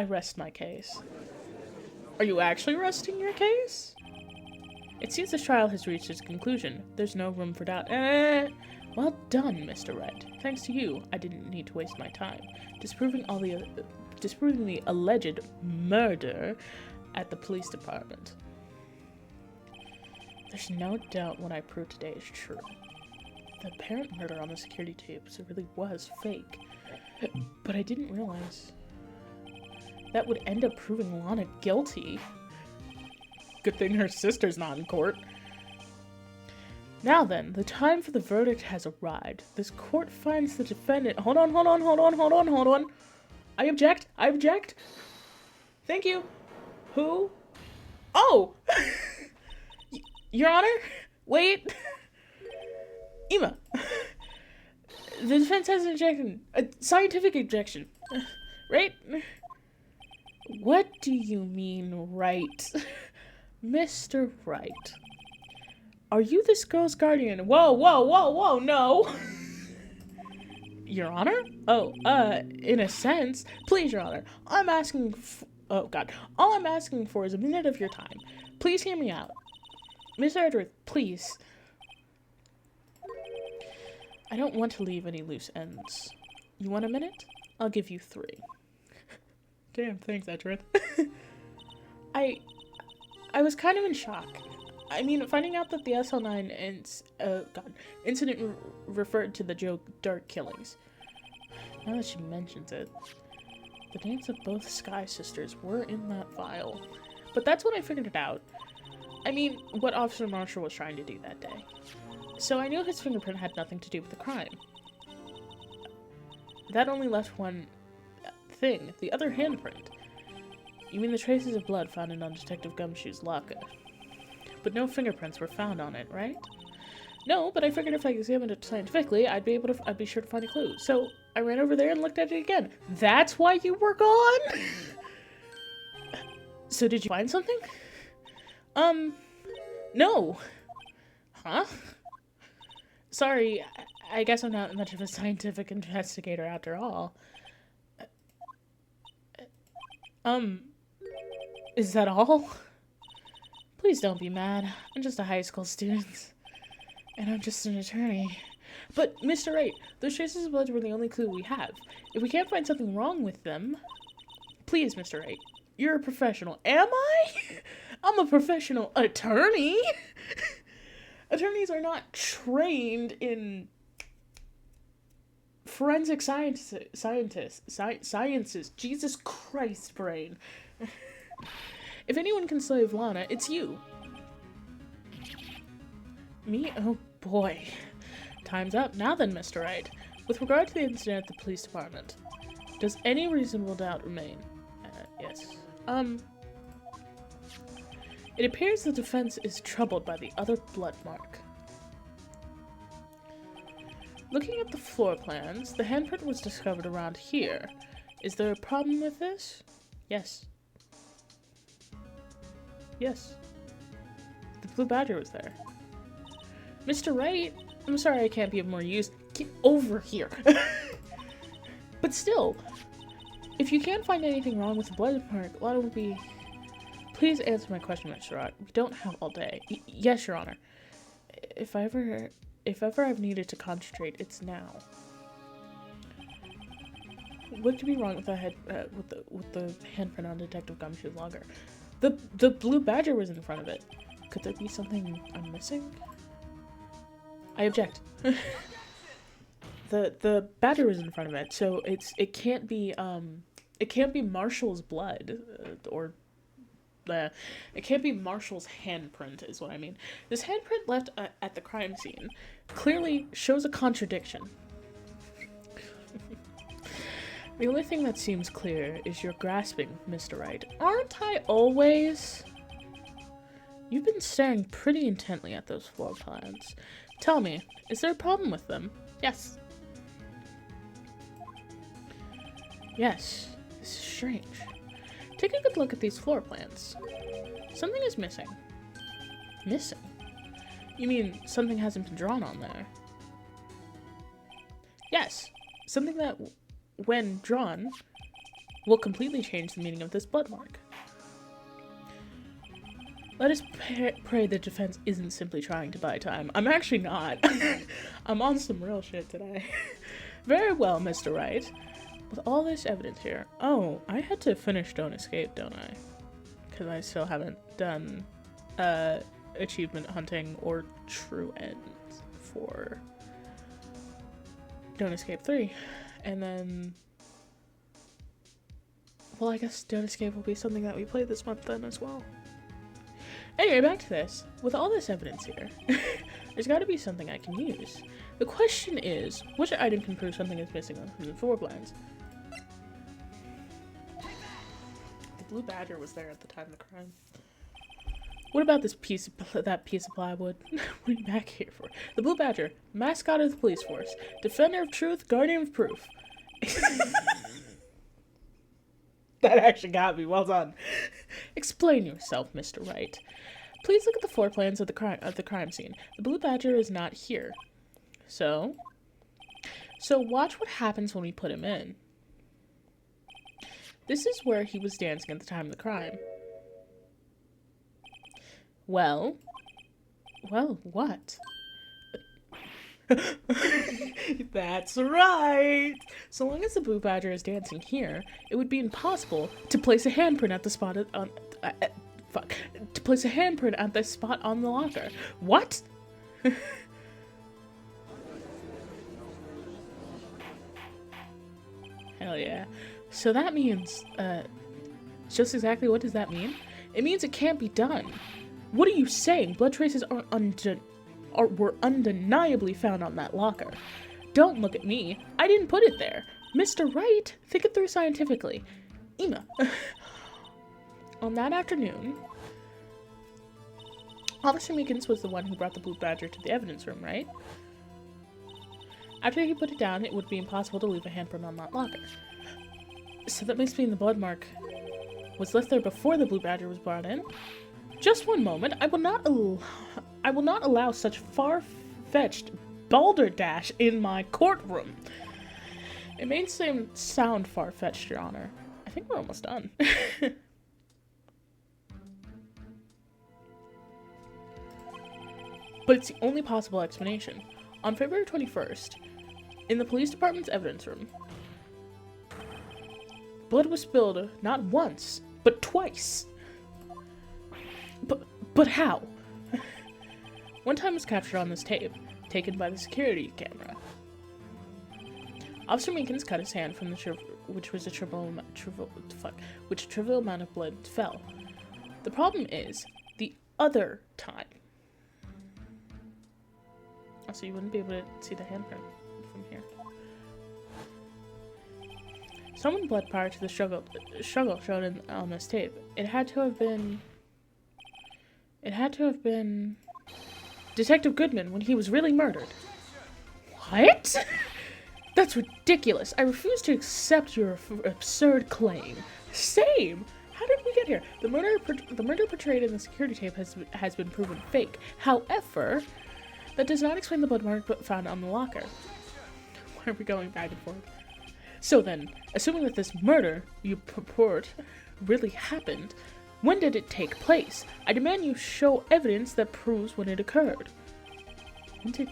rest my case. Are you actually resting your case? It seems this trial has reached its conclusion. There's no room for doubt. Well done, Mr. Wright. Thanks to you, I didn't need to waste my time disproving the alleged murder at the police department. There's no doubt what I proved today is true. The apparent murder on the security tapes really was fake. But I didn't realize that would end up proving Lana guilty. Good thing her sister's not in court. Now then, the time for the verdict has arrived. This court finds the defendant— Hold on. I object. Thank you. Who? Oh! Your Honor? Wait. Ema. The defense has an objection. A scientific objection. Right? What do you mean, right? Mr. Wright. Are you this girl's guardian? Whoa, no! Your Honor? Oh, in a sense. Please, Your Honor. Oh, God. All I'm asking for is a minute of your time. Please hear me out. Mr. Edgeworth, please. I don't want to leave any loose ends. You want a minute? I'll give you 3. Damn, thanks, Edgeworth. I was kind of in shock. I mean, finding out that the SL9 incident referred to the Joe Dirt killings. Now that she mentions it, the names of both Sky Sisters were in that file. But that's when I figured it out. I mean, what Officer Marshall was trying to do that day. So I knew his fingerprint had nothing to do with the crime. That only left one thing, the other handprint. You mean the traces of blood found on Detective Gumshoe's locker? But no fingerprints were found on it, right? No, but I figured if I examined it scientifically, I'd be sure to find a clue. So I ran over there and looked at it again. That's why you were gone? So did you find something? No. Huh? Sorry, I guess I'm not much of a scientific investigator after all. Is that all? Please don't be mad. I'm just a high school student. And I'm just an attorney. But, Mr. Wright, those traces of blood were the only clue we have. If we can't find something wrong with them... Please, Mr. Wright, you're a professional. Am I? I'm a professional attorney. Attorneys are not trained in forensic sciences. Jesus Christ, brain. If anyone can save Lana, it's you. Me? Oh boy. Time's up. Now then, Mr. Wright. With regard to the incident at the police department, does any reasonable doubt remain? Yes. It appears the defense is troubled by the other blood mark. Looking at the floor plans, the handprint was discovered around here. Is there a problem with this? Yes. Yes. The Blue Badger was there. Mr. Wright, I'm sorry I can't be of more use. Get over here. But still, if you can't find anything wrong with the blood mark, a lot would be... Please answer my question, Mr. Wright. We don't have all day. Yes, Your Honor. If ever I've needed to concentrate, it's now. What could be wrong with the handprint on Detective Gumshoe's logger? The Blue Badger was in front of it. Could there be something I'm missing? I object. The badger was in front of it, so it can't be Marshall's blood it can't be Marshall's handprint, is what I mean. This handprint left at the crime scene clearly shows a contradiction. The only thing that seems clear is your grasping, Mr. Wright. Aren't I always? You've been staring pretty intently at those floor plans. Tell me, is there a problem with them? Yes. Yes, this is strange. Take a good look at these floor plans. Something is missing. Missing? You mean something hasn't been drawn on there? Yes, something that, when drawn, will completely change the meaning of this blood mark. Let us pray the defense isn't simply trying to buy time. I'm actually not. I'm on some real shit today. Very well, Mr. Wright. With all this evidence here... Oh, I had to finish Don't Escape, don't I? Because I still haven't done achievement hunting or true ends for Don't Escape 3. And then, well, I guess Don't Escape will be something that we play this month then as well. Anyway, back to this. With all this evidence here, there's got to be something I can use. The question is, which item can prove something is missing from the floor plans? The Blue Badger was there at the time of the crime. What about this piece of plywood? What are you back here for? The Blue Badger, mascot of the police force, defender of truth, guardian of proof. That actually got me. Well done. Explain yourself, Mr. Wright. Please look at the floor plans of the crime scene. The Blue Badger is not here. So watch what happens when we put him in. This is where he was dancing at the time of the crime. Well, what? That's right! So long as the Blue Badger is dancing here, it would be impossible to place a handprint at the spot to place a handprint at the spot on the locker. What? Hell yeah. So that means, just exactly what does that mean? It means it can't be done. What are you saying? Blood traces were undeniably found on that locker. Don't look at me. I didn't put it there. Mr. Wright, think it through scientifically. Ema. On that afternoon, Officer Meekins was the one who brought the Blue Badger to the evidence room, right? After he put it down, it would be impossible to leave a handprint on that locker. So that must mean the blood mark was left there before the Blue Badger was brought in? Just one moment. I will not allow such far-fetched balderdash in my courtroom. It may sound far-fetched, Your Honor. I think we're almost done. But it's the only possible explanation. On February 21st, in the police department's evidence room, blood was spilled not once, but twice. But how? One time was captured on this tape, taken by the security camera. Officer Meekins cut his hand from which a trivial amount of blood fell. The problem is the other time. So you wouldn't be able to see the handprint from here. Someone blood prior to the struggle shown on this tape. It had to have been Detective Goodman when he was really murdered. What? That's ridiculous. I refuse to accept your absurd claim. Same. How did we get here? The murder portrayed in the security tape has been proven fake. However, that does not explain the blood mark found on the locker. Why are we going back and forth? So then, assuming that this murder you purport really happened, when did it take place? I demand you show evidence that proves when it occurred. When did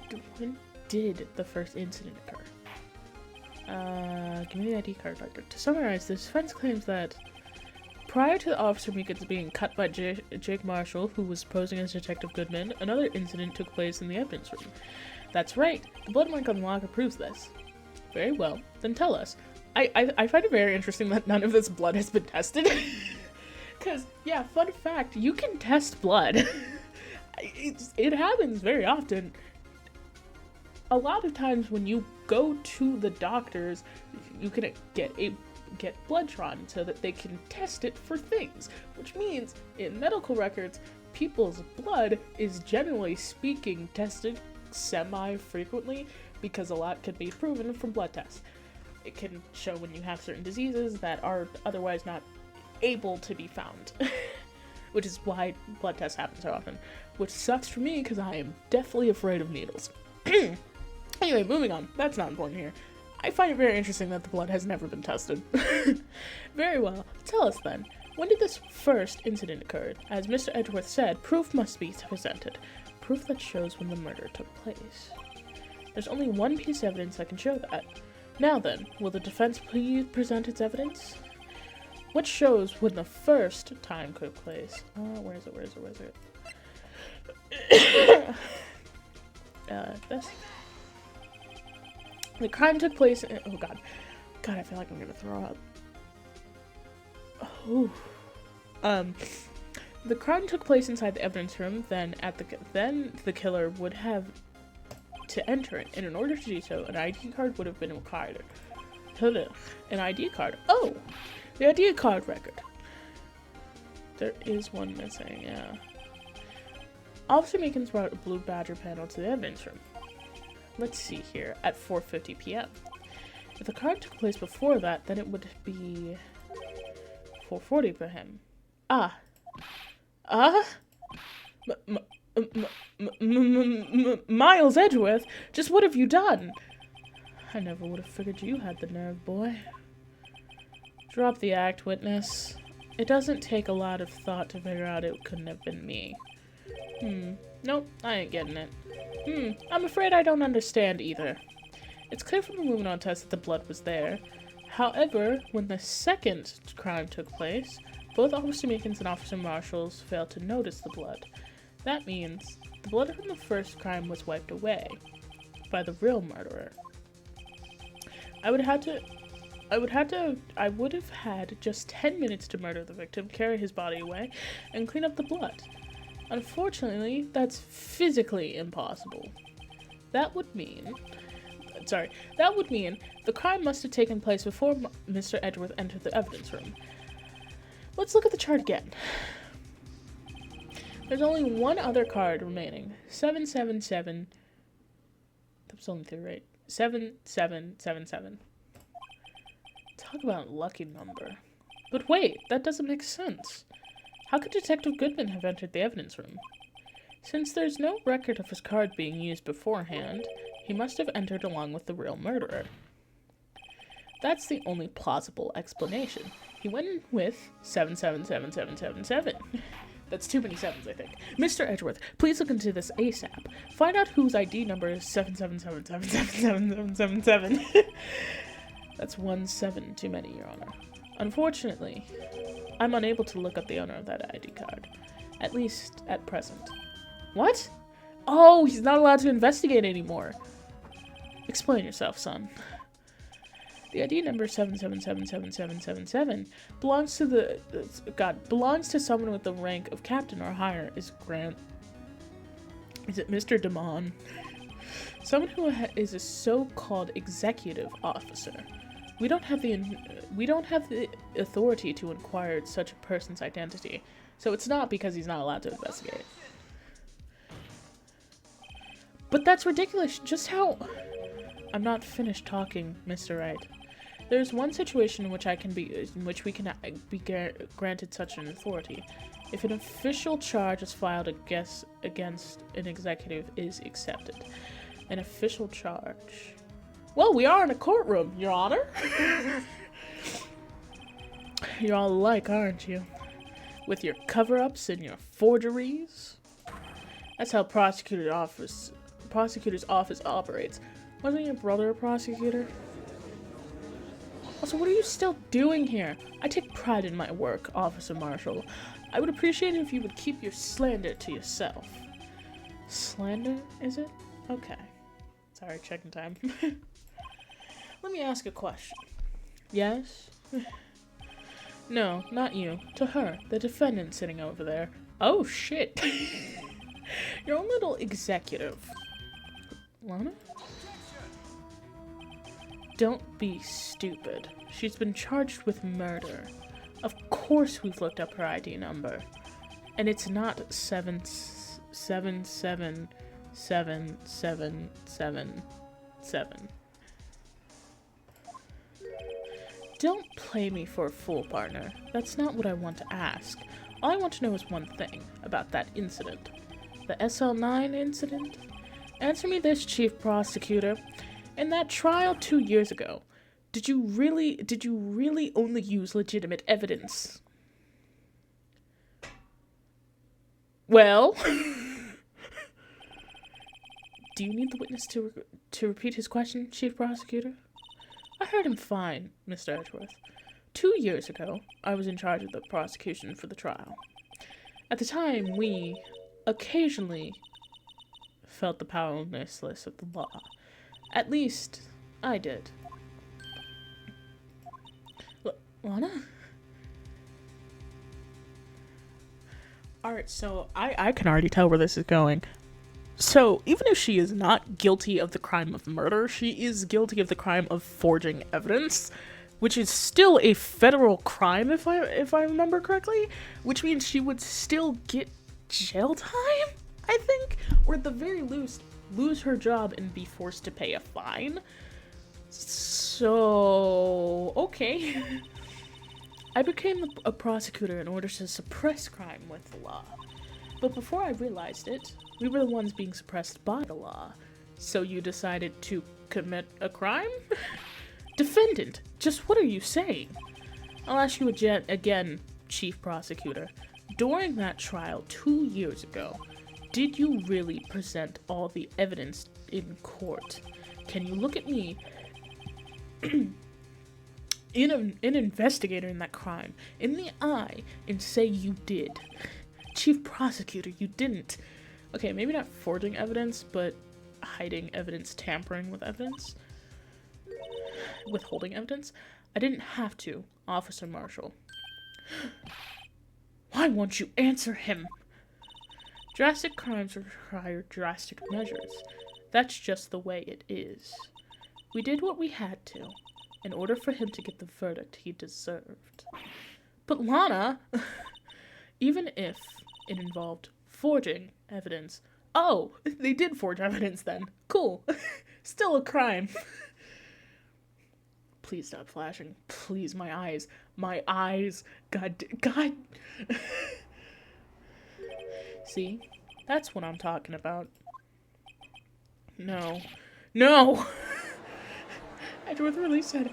the first incident occur? Give me the ID card. To summarize, the defense claims that prior to Officer Meekins being cut by Jake Marshall, who was posing as Detective Goodman, another incident took place in the evidence room. That's right. The blood mark on the locker proves this. Very well. Then tell us. I find it very interesting that none of this blood has been tested. Because, yeah, fun fact, you can test blood. It happens very often. A lot of times when you go to the doctors, you can get blood drawn so that they can test it for things. Which means, in medical records, people's blood is generally speaking tested semi-frequently because a lot can be proven from blood tests. It can show when you have certain diseases that are otherwise not able to be found, which is why blood tests happen so often, which sucks for me because I am deathly afraid of needles. Anyway, moving on. That's not important here. I find it very interesting that the blood has never been tested. Very well. Tell us then, when did this first incident occur? As Mr. Edgeworth said, proof must be presented. Proof that shows when the murder took place. There's only one piece of evidence that can show that. Now then, will the defense please present its evidence? What shows when the first time took place? Where is it? This. The crime took place in, God, I feel like I'm gonna throw up. Oh. The crime took place inside the evidence room, then the killer would have to enter it, and in order to do so, an ID card would have been required. An ID card. Oh! The ID card record. There is one missing, yeah. Officer Meekins brought a blue Badger panel to the evidence room. Let's see here, at 4:50 p.m. If the crime took place before that, then it would be 4:40 for him. Miles Edgeworth, just what have you done? I never would have figured you had the nerve, boy. Drop the act, witness. It doesn't take a lot of thought to figure out it couldn't have been me. Nope, I ain't getting it. I'm afraid I don't understand either. It's clear from the luminol test that the blood was there. However, when the second crime took place, both Officer Meekins and Officer Marshalls failed to notice the blood. That means the blood from the first crime was wiped away by the real murderer. I would have had just 10 minutes to murder the victim, carry his body away, and clean up the blood. Unfortunately, that's physically impossible. That would mean the crime must have taken place before Mr. Edgeworth entered the evidence room. Let's look at the chart again. There's only one other card remaining. 777. That was only 3, right? 7777. Talk about a lucky number. But wait, that doesn't make sense. How could Detective Goodman have entered the evidence room? Since there's no record of his card being used beforehand, he must have entered along with the real murderer. That's the only plausible explanation. He went in with 777777. That's too many sevens, I think. Mr. Edgeworth, please look into this ASAP. Find out whose ID number is 777777777. That's 1 7 too many, Your Honor. Unfortunately, I'm unable to look up the owner of that ID card. At least, at present. What? Oh, he's not allowed to investigate anymore. Explain yourself, son. The ID number 7777777 belongs to someone with the rank of captain or higher. Is it Mr. Damon? Someone who is a so-called executive officer. We don't have the authority to inquire such a person's identity, so it's not because he's not allowed to investigate. But that's ridiculous. Just how? I'm not finished talking, Mr. Wright. There's one situation in which we can be granted such an authority. If an official charge is filed against an executive is accepted. An official charge. Well, we are in a courtroom, Your Honor. You're all alike, aren't you? With your cover-ups and your forgeries. That's how prosecutor's office operates. Wasn't your brother a prosecutor? Also, what are you still doing here? I take pride in my work, Officer Marshall. I would appreciate it if you would keep your slander to yourself. Slander, is it? Okay. Sorry, checking time. Let me ask a question. Yes? No, not you. To her, the defendant sitting over there. Oh, shit. Your own little executive. Lana? Don't be stupid. She's been charged with murder. Of course we've looked up her ID number. And it's not 7777777. Don't play me for a fool, partner. That's not what I want to ask. All I want to know is one thing about that incident. The SL9 incident? Answer me this, Chief Prosecutor. In that trial 2 years ago, did you really only use legitimate evidence? Well, do you need the witness to repeat his question, Chief Prosecutor? I heard him fine, Mr. Edgeworth. 2 years ago, I was in charge of the prosecution for the trial. At the time, we occasionally felt the powerlessness of the law. At least, I did. Lana? Alright, so I can already tell where this is going. So, even if she is not guilty of the crime of murder, she is guilty of the crime of forging evidence, which is still a federal crime if I remember correctly, which means she would still get jail time, I think, or at the very least lose her job and be forced to pay a fine. So, okay. I became a prosecutor in order to suppress crime with the law. But before I realized it, we were the ones being suppressed by the law. So you decided to commit a crime? Defendant, just what are you saying? I'll ask you again, Chief Prosecutor. During that trial 2 years ago, did you really present all the evidence in court? Can you look at me, an investigator in that crime, in the eye and say you did? Chief Prosecutor, you didn't. Okay, maybe not forging evidence, but hiding evidence, tampering with evidence, withholding evidence. I didn't have to, Officer Marshall. Why won't you answer him? Drastic crimes require drastic measures. That's just the way it is. We did what we had to, in order for him to get the verdict he deserved. But Lana, even if it involved forging evidence. Oh, they did forge evidence then. Cool. Still a crime. Please stop flashing. Please, my eyes. My eyes. God. See? That's what I'm talking about. No. Edgeworth really said,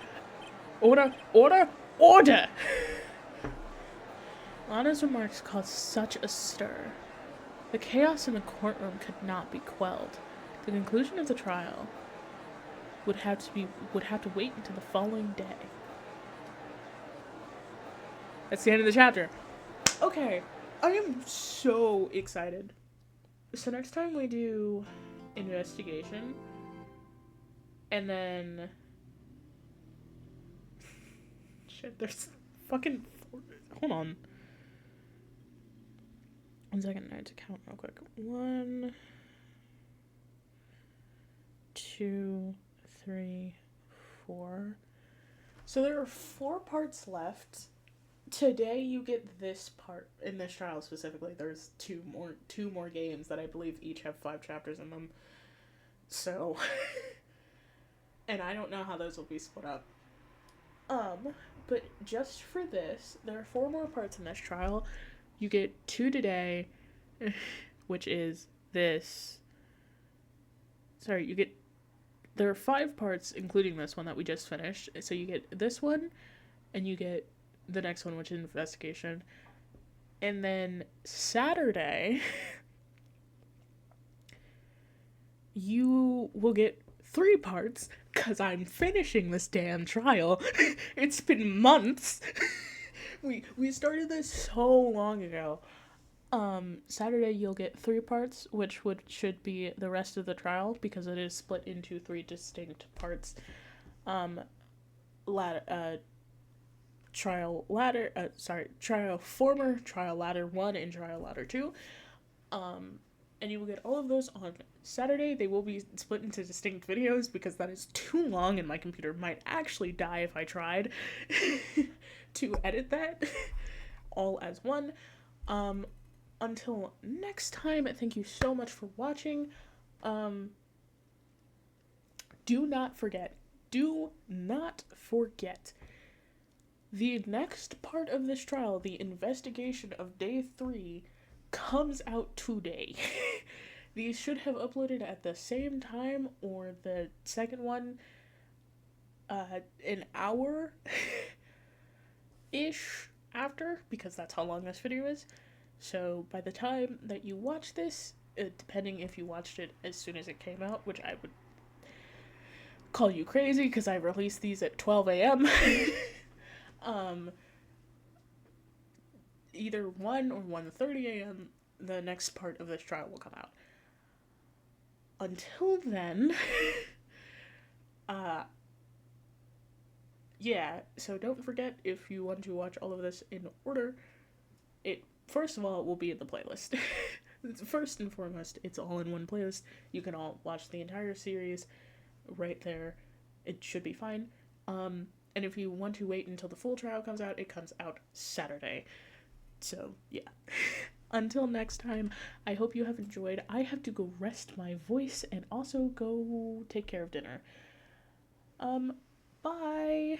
order. Lana's remarks caused such a stir. The chaos in the courtroom could not be quelled. The conclusion of the trial would have to wait until the following day. That's the end of the chapter. Okay, I am so excited. So next time we do investigation, and then shit, there's fucking hold on. 1 second, I have to count real quick. 1, 2, 3, 4. So there are 4 parts left. Today you get this part in this trial specifically. There's two more games that I believe each have 5 chapters in them. So, and I don't know how those will be split up. But just for this, there are 4 more parts in this trial. You get 2 today, which is this. Sorry, there are 5 parts, including this one that we just finished. So you get this one, and you get the next one, which is investigation. And then Saturday, you will get 3 parts, because I'm finishing this damn trial. It's been months. We started this so long ago. Saturday you'll get 3 parts, which should be the rest of the trial, because it is split into 3 distinct parts. Trial former, trial ladder 1, and trial ladder 2. And you will get all of those on Saturday. They will be split into distinct videos, because that is too long and my computer might actually die if I tried to edit that all as one. Until next time, thank you so much for watching. Do not forget, the next part of this trial, the investigation of day 3, comes out today. These should have uploaded at the same time, or the second one, an hour ish after, because that's how long this video is. So by the time that you watch this, depending if you watched it as soon as it came out, which I would call you crazy because I released these at 12 a.m. Either 1 or 1:30 a.m. the next part of this trial will come out. Until then, yeah, so don't forget, if you want to watch all of this in order, it first of all it will be in the playlist. First and foremost, it's all in one playlist. You can all watch the entire series right there. It should be fine. And if you want to wait until the full trial comes out, it comes out Saturday. So, yeah. Until next time, I hope you have enjoyed. I have to go rest my voice and also go take care of dinner. Bye.